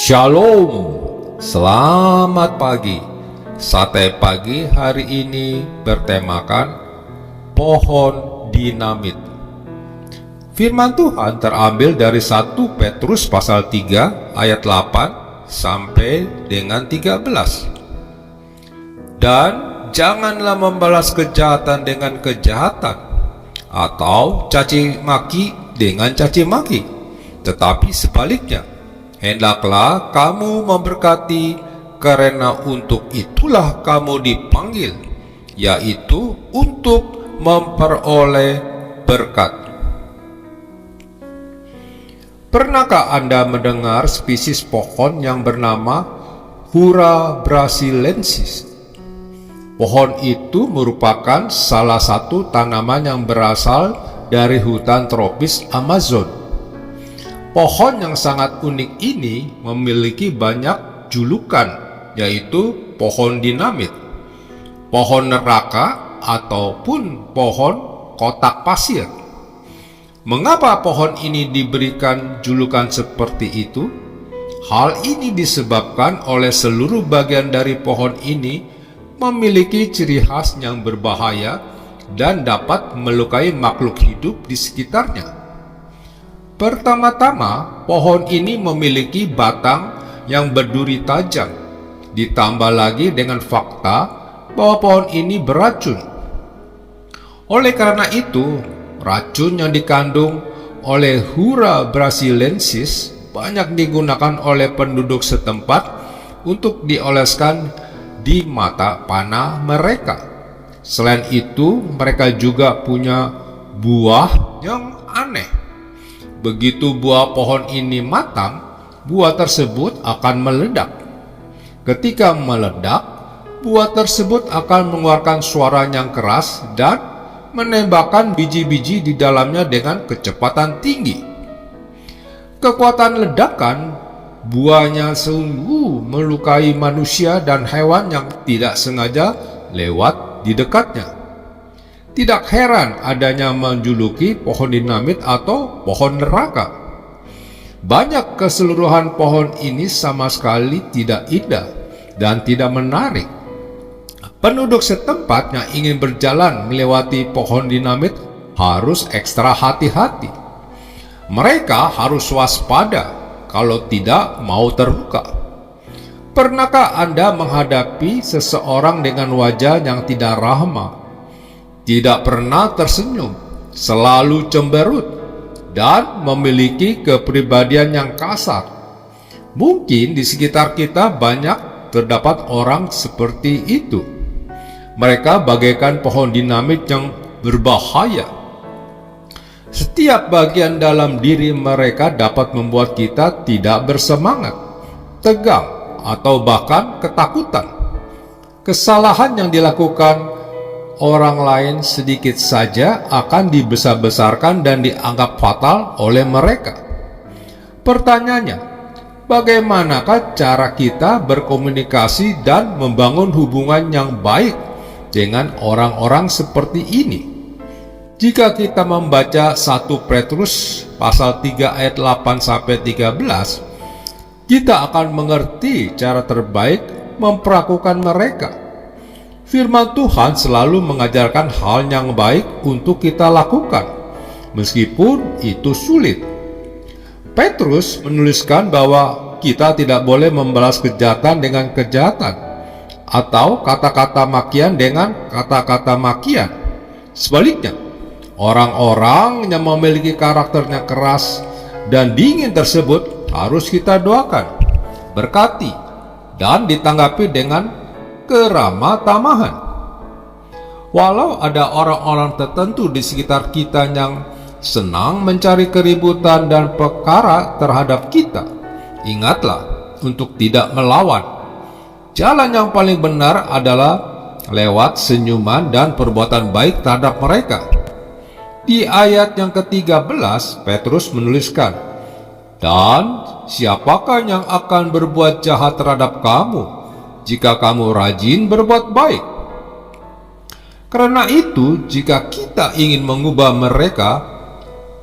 Shalom, selamat pagi. Sate pagi hari ini bertemakan pohon dinamit. Firman Tuhan terambil dari 1 Petrus pasal 3 ayat 8 sampai dengan 13. Dan janganlah membalas kejahatan dengan kejahatan, atau caci maki dengan caci maki, tetapi sebaliknya, hendaklah kamu memberkati, karena untuk itulah kamu dipanggil, yaitu untuk memperoleh berkat. Pernahkah Anda mendengar spesies pohon yang bernama Hura brasiliensis? Pohon itu merupakan salah satu tanaman yang berasal dari hutan tropis Amazon. Pohon yang sangat unik ini memiliki banyak julukan, yaitu pohon dinamit, pohon neraka, ataupun pohon kotak pasir. Mengapa pohon ini diberikan julukan seperti itu? Hal ini disebabkan oleh seluruh bagian dari pohon ini memiliki ciri khas yang berbahaya dan dapat melukai makhluk hidup di sekitarnya. Pertama-tama, pohon ini memiliki batang yang berduri tajam, ditambah lagi dengan fakta bahwa pohon ini beracun. Oleh karena itu, racun yang dikandung oleh Hura brasiliensis banyak digunakan oleh penduduk setempat untuk dioleskan di mata panah mereka. Selain itu, mereka juga punya buah yang aneh. Begitu buah pohon ini matang, buah tersebut akan meledak. Ketika meledak, buah tersebut akan mengeluarkan suara yang keras dan menembakkan biji-biji di dalamnya dengan kecepatan tinggi. Kekuatan ledakan buahnya sungguh melukai manusia dan hewan yang tidak sengaja lewat di dekatnya. Tidak heran adanya menjuluki pohon dinamit atau pohon neraka. Banyak keseluruhan pohon ini sama sekali tidak indah dan tidak menarik. Penduduk setempat yang ingin berjalan melewati pohon dinamit harus ekstra hati-hati. Mereka harus waspada, kalau tidak mau terluka. Pernahkah Anda menghadapi seseorang dengan wajah yang tidak ramah, tidak pernah tersenyum, selalu cemberut, dan memiliki kepribadian yang kasar? Mungkin di sekitar kita banyak terdapat orang seperti itu. Mereka bagaikan pohon dinamit yang berbahaya. Setiap bagian dalam diri mereka dapat membuat kita tidak bersemangat, tegang, atau bahkan ketakutan. Kesalahan yang dilakukan orang lain sedikit saja akan dibesar-besarkan dan dianggap fatal oleh mereka. Pertanyaannya, bagaimanakah cara kita berkomunikasi dan membangun hubungan yang baik dengan orang-orang seperti ini? Jika kita membaca 1 Petrus pasal 3 ayat 8 sampai 13, kita akan mengerti cara terbaik memperlakukan mereka. Firman Tuhan selalu mengajarkan hal yang baik untuk kita lakukan, meskipun itu sulit. Petrus menuliskan bahwa kita tidak boleh membalas kejahatan dengan kejahatan, atau kata-kata makian dengan kata-kata makian. Sebaliknya, orang-orang yang memiliki karakternya keras dan dingin tersebut harus kita doakan, berkati, dan ditanggapi dengan keramah tamahan. Walau ada orang-orang tertentu di sekitar kita yang senang mencari keributan dan perkara terhadap kita, ingatlah untuk tidak melawan. Jalan yang paling benar adalah lewat senyuman dan perbuatan baik terhadap mereka. Di ayat yang ke-13, Petrus menuliskan, "Dan siapakah yang akan berbuat jahat terhadap kamu jika kamu rajin berbuat baik?" Karena itu, jika kita ingin mengubah mereka,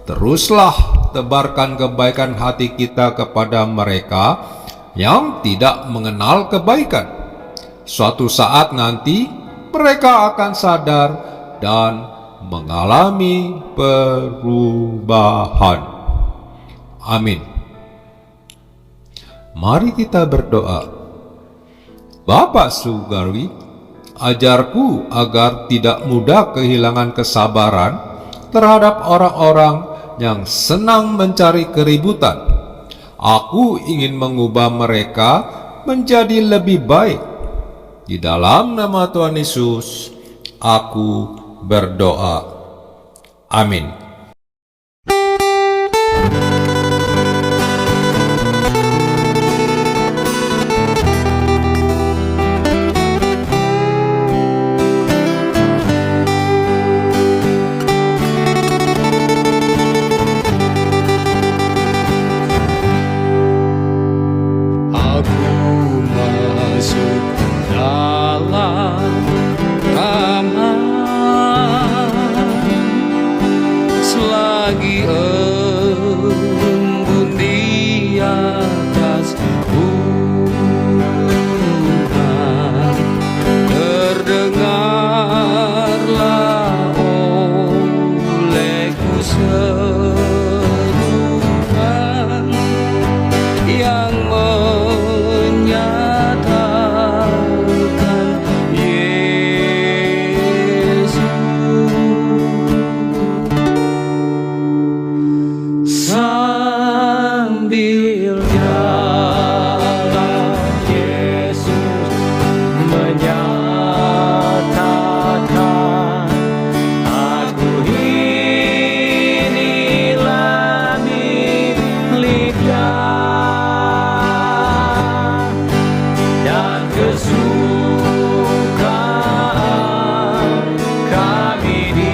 teruslah tebarkan kebaikan hati kita kepada mereka yang tidak mengenal kebaikan. Suatu saat nanti mereka akan sadar dan mengalami perubahan. Amin. Mari kita berdoa. Bapa Surgawi, ajarku agar tidak mudah kehilangan kesabaran terhadap orang-orang yang senang mencari keributan. Aku ingin mengubah mereka menjadi lebih baik. Di dalam nama Tuhan Yesus, aku berdoa. Amin. Selagi embun di atas bulan, terdengarlah olehku seruan yang menyatakan Yesus. Sambil jalan Yesus menyatakan, aku inilah miliknya, dan kesukaan kami di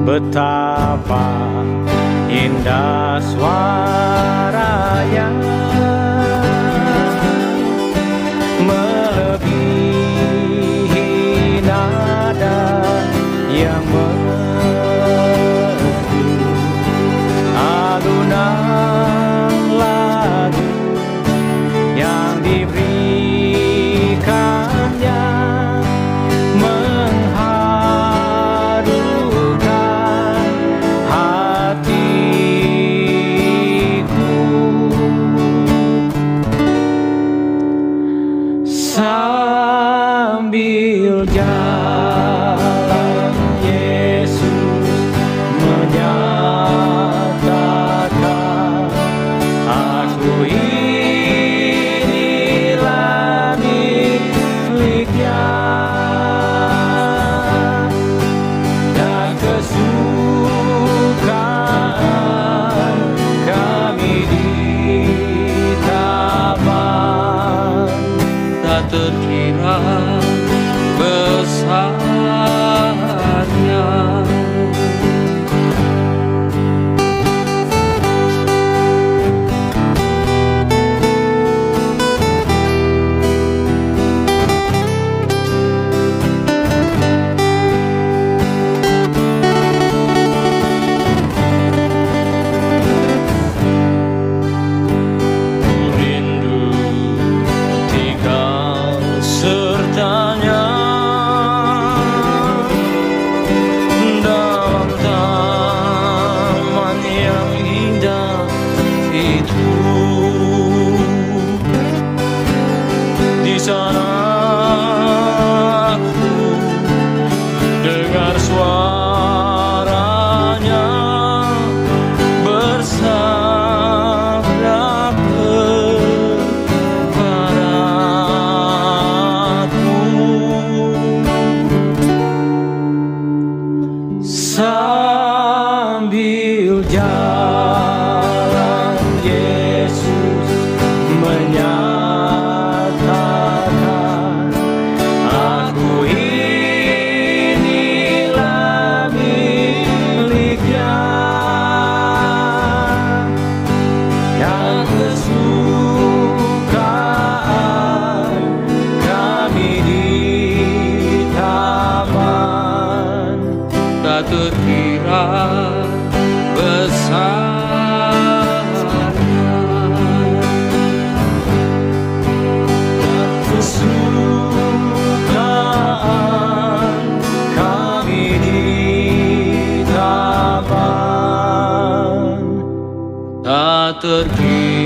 betapa indah suaranya, melebihi nada yang merdu, alunan lagu yang diberikannya mengharukan hatiku. Sambil jalan Yesus menyatakan, aku inilah miliknya, dan kesukaan kami di taman tak terkira besarnya. Rindu tinggal sertanya dalam taman yang indah itu. Di sana aku dengar suaranya bersabda kepadaku. Sambil jalan Yesus terkira besarnya. Kesukaan kami di taman tak terkira